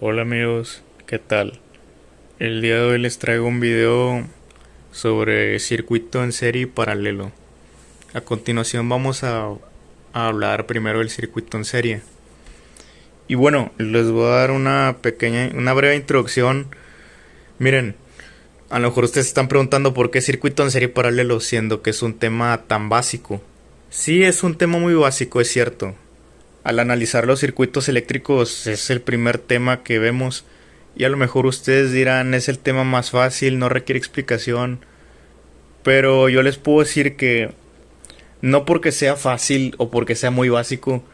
Hola amigos, ¿qué tal? El día de hoy les traigo un video sobre circuito en serie y paralelo. A continuación vamos a hablar primero del circuito en serie. Y bueno, les voy a dar una breve introducción. Miren, a lo mejor ustedes se están preguntando por qué circuito en serie y paralelo, siendo que es un tema tan básico. Sí, es un tema muy básico, es cierto. Al analizar los circuitos eléctricos es el primer tema que vemos y a lo mejor ustedes dirán es el tema más fácil, no requiere explicación, pero yo les puedo decir que no porque sea fácil o porque sea muy básico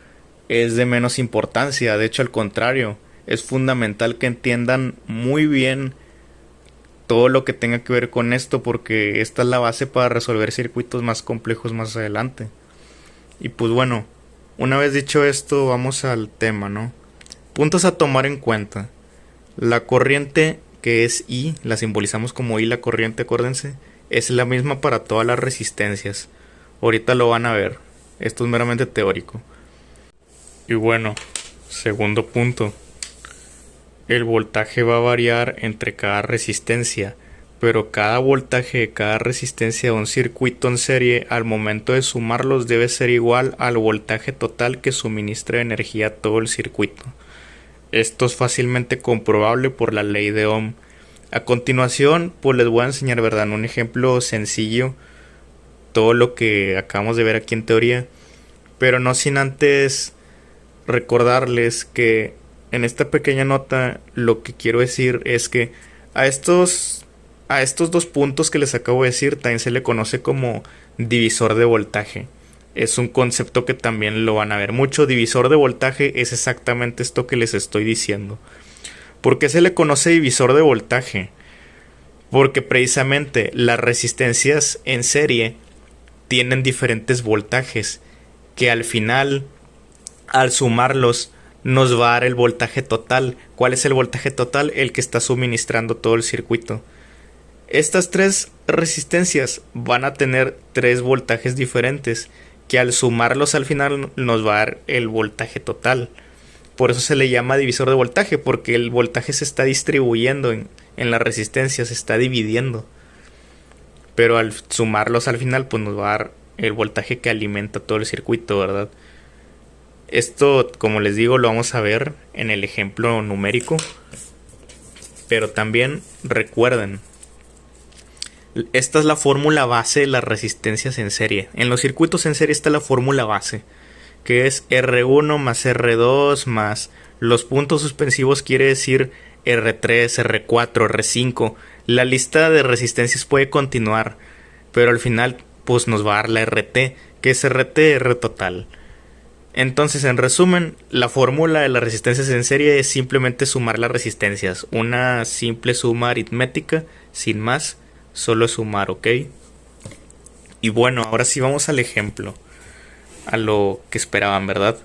es de menos importancia, de hecho al contrario, es fundamental que entiendan muy bien todo lo que tenga que ver con esto porque esta es la base para resolver circuitos más complejos más adelante. Y pues bueno, una vez dicho esto, vamos al tema, ¿no? Puntos a tomar en cuenta. La corriente, que es I, la simbolizamos como I, la corriente, acuérdense, es la misma para todas las resistencias. Ahorita lo van a ver. Esto es meramente teórico. Y bueno, segundo punto. El voltaje va a variar entre cada resistencia, pero cada voltaje de cada resistencia de un circuito en serie al momento de sumarlos debe ser igual al voltaje total que suministra energía a todo el circuito. Esto es fácilmente comprobable por la ley de Ohm. A continuación, pues les voy a enseñar, ¿verdad? En un ejemplo sencillo, todo lo que acabamos de ver aquí en teoría, pero no sin antes recordarles que en esta pequeña nota lo que quiero decir es que a estos, a estos dos puntos que les acabo de decir también se le conoce como divisor de voltaje. Es un concepto que también lo van a ver mucho. Divisor de voltaje es exactamente esto que les estoy diciendo. ¿Por qué se le conoce divisor de voltaje? Porque precisamente las resistencias en serie tienen diferentes voltajes que al final, al sumarlos, nos va a dar el voltaje total. ¿Cuál es el voltaje total? El que está suministrando todo el circuito. Estas tres resistencias van a tener tres voltajes diferentes que al sumarlos al final nos va a dar el voltaje total. Por eso se le llama divisor de voltaje, porque el voltaje se está distribuyendo en la resistencia, se está dividiendo. Pero al sumarlos al final, pues nos va a dar el voltaje que alimenta todo el circuito, ¿verdad? Esto, como les digo, lo vamos a ver en el ejemplo numérico. Pero también recuerden, esta es la fórmula base de las resistencias en serie. En los circuitos en serie está la fórmula base, que es R1 más R2 más los puntos suspensivos, quiere decir R3, R4, R5. La lista de resistencias puede continuar, pero al final pues nos va a dar la RT, que es RT, R total. Entonces, en resumen, la fórmula de las resistencias en serie es simplemente sumar las resistencias. Una simple suma aritmética, sin más, solo sumar, ¿ok? Y bueno, ahora sí vamos al ejemplo, a lo que esperaban, ¿verdad?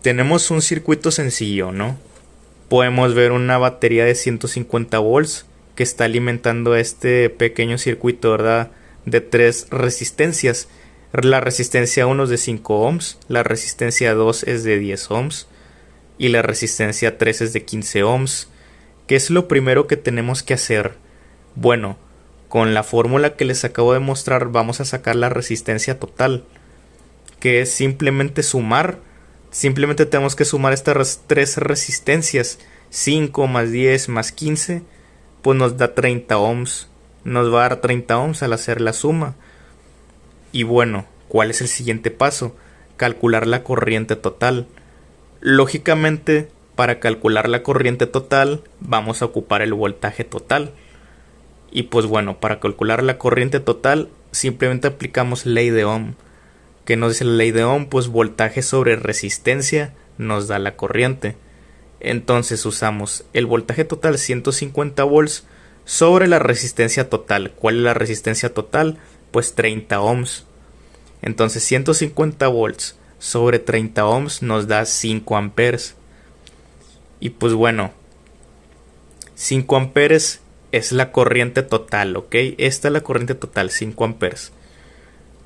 Tenemos un circuito sencillo, ¿no? Podemos ver una batería de 150 volts que está alimentando este pequeño circuito, ¿verdad? De tres resistencias. La resistencia 1 es de 5 ohms, la resistencia 2 es de 10 ohms y la resistencia 3 es de 15 ohms. ¿Qué es lo primero que tenemos que hacer? Bueno, con la fórmula que les acabo de mostrar vamos a sacar la resistencia total, que es simplemente sumar. Simplemente tenemos que sumar estas tres resistencias. 5 más 10 más 15, pues nos da 30 ohms. Nos va a dar 30 ohms al hacer la suma. Y bueno, ¿cuál es el siguiente paso? Calcular la corriente total. Lógicamente, para calcular la corriente total, vamos a ocupar el voltaje total. Y pues bueno, para calcular la corriente total, simplemente aplicamos ley de Ohm. ¿Qué nos dice la ley de Ohm? Pues voltaje sobre resistencia nos da la corriente. Entonces usamos el voltaje total 150 volts sobre la resistencia total. ¿Cuál es la resistencia total? Pues 30 ohms. Entonces 150 volts sobre 30 ohms nos da 5 amperes. Y pues bueno, 5 amperes es la corriente total, ¿ok? Esta es la corriente total, 5 amperes.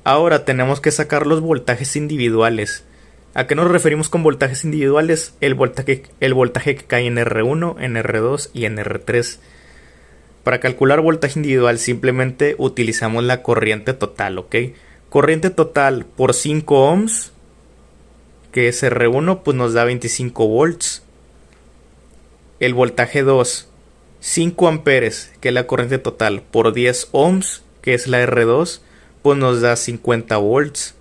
Ahora tenemos que sacar los voltajes individuales. ¿A qué nos referimos con voltajes individuales? El voltaje que cae en R1, en R2 y en R3. Para calcular voltaje individual simplemente utilizamos la corriente total, ¿ok? Corriente total por 5 ohms, que es R1, pues nos da 25 volts. El voltaje 2, 5 amperes, que es la corriente total, por 10 ohms, que es la R2, pues nos da 50 volts.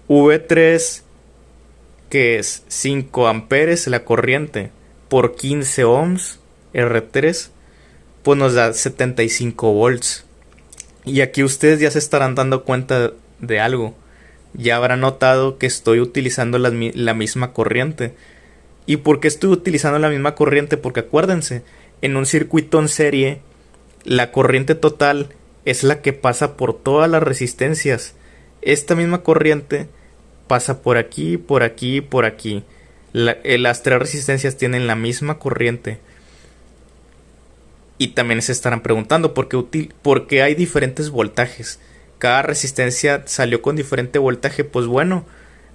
V3, que es 5 amperes la corriente, por 15 ohms, R3, pues nos da 75 volts. Y aquí ustedes ya se estarán dando cuenta de algo. Ya habrán notado que estoy utilizando la misma corriente. ¿Y por qué estoy utilizando la misma corriente? Porque acuérdense, en un circuito en serie, la corriente total es la que pasa por todas las resistencias. Esta misma corriente pasa por aquí, por aquí, por aquí. Las tres resistencias tienen la misma corriente. Y también se estarán preguntando por qué hay diferentes voltajes. Cada resistencia salió con diferente voltaje. Pues bueno,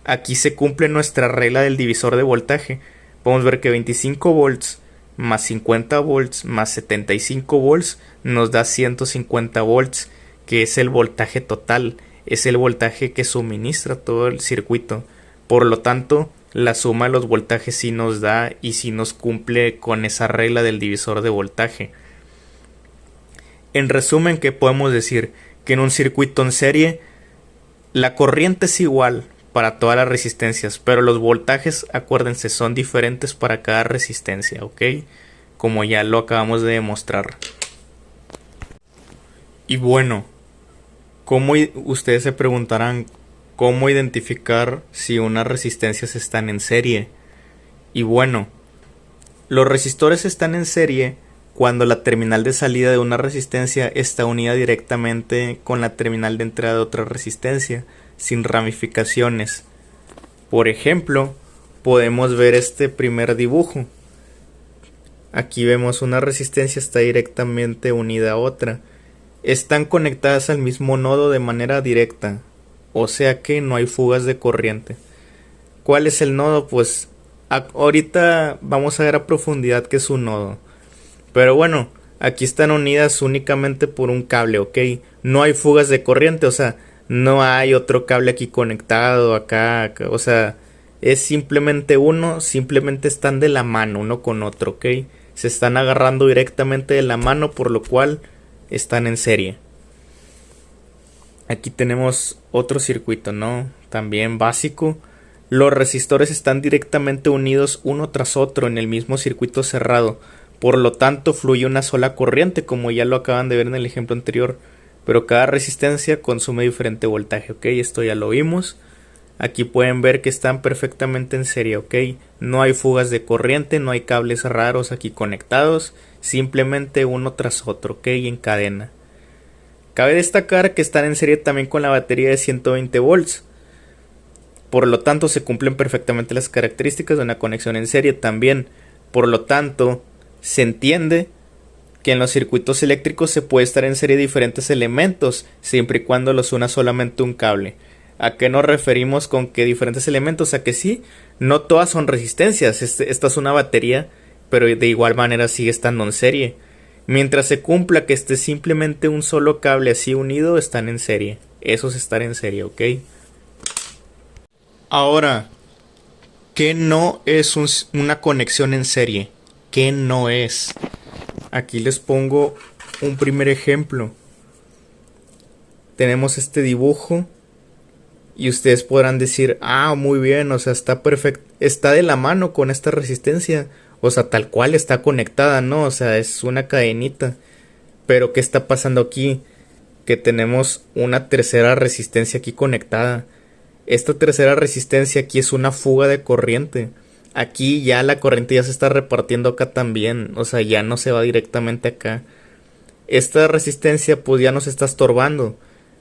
aquí se cumple nuestra regla del divisor de voltaje. Podemos ver que 25 volts más 50 volts más 75 volts nos da 150 volts, que es el voltaje total. Es el voltaje que suministra todo el circuito. Por lo tanto, la suma de los voltajes sí nos da y sí nos cumple con esa regla del divisor de voltaje. En resumen, ¿qué podemos decir? Que en un circuito en serie la corriente es igual para todas las resistencias, pero los voltajes, acuérdense, son diferentes para cada resistencia, ¿ok? Como ya lo acabamos de demostrar. Y bueno, ustedes se preguntarán cómo identificar si unas resistencias están en serie. Y bueno, los resistores están en serie cuando la terminal de salida de una resistencia está unida directamente con la terminal de entrada de otra resistencia, sin ramificaciones. Por ejemplo, podemos ver este primer dibujo. Aquí vemos una resistencia está directamente unida a otra. Están conectadas al mismo nodo de manera directa, o sea que no hay fugas de corriente. ¿Cuál es el nodo? Pues ahorita vamos a ver a profundidad qué es un nodo. Pero bueno, aquí están unidas únicamente por un cable, ¿ok? No hay fugas de corriente, o sea, no hay otro cable aquí conectado, acá, o sea, es simplemente uno, simplemente están de la mano uno con otro, ¿ok? Se están agarrando directamente de la mano, por lo cual están en serie. Aquí tenemos otro circuito, ¿no? También básico. Los resistores están directamente unidos uno tras otro en el mismo circuito cerrado. Por lo tanto, fluye una sola corriente, como ya lo acaban de ver en el ejemplo anterior. Pero cada resistencia consume diferente voltaje, ¿ok? Esto ya lo vimos. Aquí pueden ver que están perfectamente en serie, ¿ok? No hay fugas de corriente, no hay cables raros aquí conectados. Simplemente uno tras otro, ¿ok? En cadena. Cabe destacar que están en serie también con la batería de 120 volts. Por lo tanto, se cumplen perfectamente las características de una conexión en serie también. Por lo tanto, se entiende que en los circuitos eléctricos se puede estar en serie diferentes elementos, siempre y cuando los una solamente un cable. ¿A qué nos referimos con que diferentes elementos? A que sí, no todas son resistencias. Esta es una batería, pero de igual manera sigue estando en serie. Mientras se cumpla que esté simplemente un solo cable así unido, están en serie. Eso es estar en serie, ¿ok? Ahora, ¿qué no es una conexión en serie? ¿Qué no es? Aquí les pongo un primer ejemplo. Tenemos este dibujo y ustedes podrán decir, ah, muy bien, o sea, está perfecto, está de la mano con esta resistencia, o sea, tal cual está conectada, ¿no? O sea, es una cadenita. Pero ¿qué está pasando aquí? Que tenemos una tercera resistencia aquí conectada. Esta tercera resistencia aquí es una fuga de corriente. Aquí ya la corriente ya se está repartiendo acá también, o sea, ya no se va directamente acá. Esta resistencia pues ya nos está estorbando.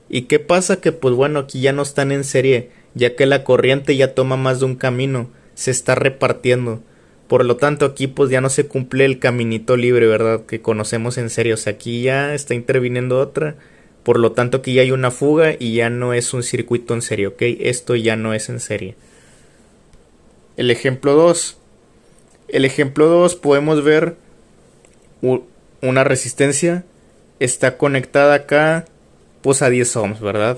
¿Y qué pasa? Que pues bueno, aquí ya no están en serie, ya que la corriente ya toma más de un camino, se está repartiendo. Por lo tanto, aquí pues ya no se cumple el caminito libre, ¿verdad? Que conocemos en serie, o sea, aquí ya está interviniendo otra. Por lo tanto, aquí ya hay una fuga y ya no es un circuito en serie, ¿ok? Esto ya no es en serie. el ejemplo 2. El ejemplo 2 podemos ver una resistencia. Está conectada acá pues a 10 ohms, ¿verdad?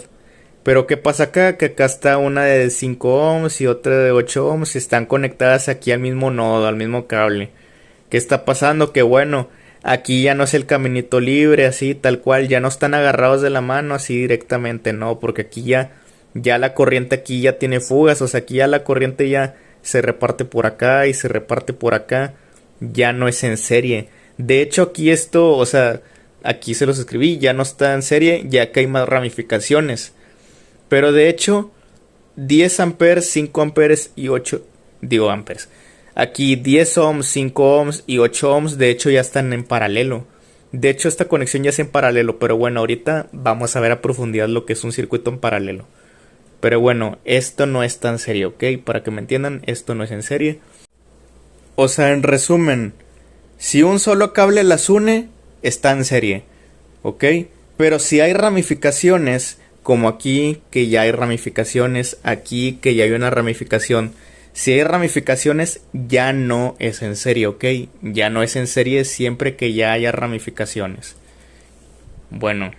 Pero ¿qué pasa acá? Que acá está una de 5 ohms y otra de 8 ohms y están conectadas aquí al mismo nodo, al mismo cable. ¿Qué está pasando? Que bueno, aquí ya no es el caminito libre, así tal cual, ya no están agarrados de la mano así directamente, no, porque aquí ya la corriente aquí ya tiene fugas, o sea, aquí ya la corriente ya se reparte por acá y se reparte por acá, ya no es en serie. De hecho, aquí esto, o sea, aquí se los escribí, ya no está en serie, ya que hay más ramificaciones. Pero de hecho, 10 amperes, 5 amperes y 8, digo amperes. Aquí 10 ohms, 5 ohms y 8 ohms de hecho ya están en paralelo. De hecho esta conexión ya es en paralelo, pero bueno, ahorita vamos a ver a profundidad lo que es un circuito en paralelo. Pero bueno, esto no es tan serio, ¿ok? Para que me entiendan, esto no es en serie. O sea, en resumen, si un solo cable las une, está en serie, ¿ok? Pero si hay ramificaciones, como aquí que ya hay ramificaciones, aquí que ya hay una ramificación, si hay ramificaciones ya no es en serie, ¿ok? Ya no es en serie siempre que ya haya ramificaciones. Bueno,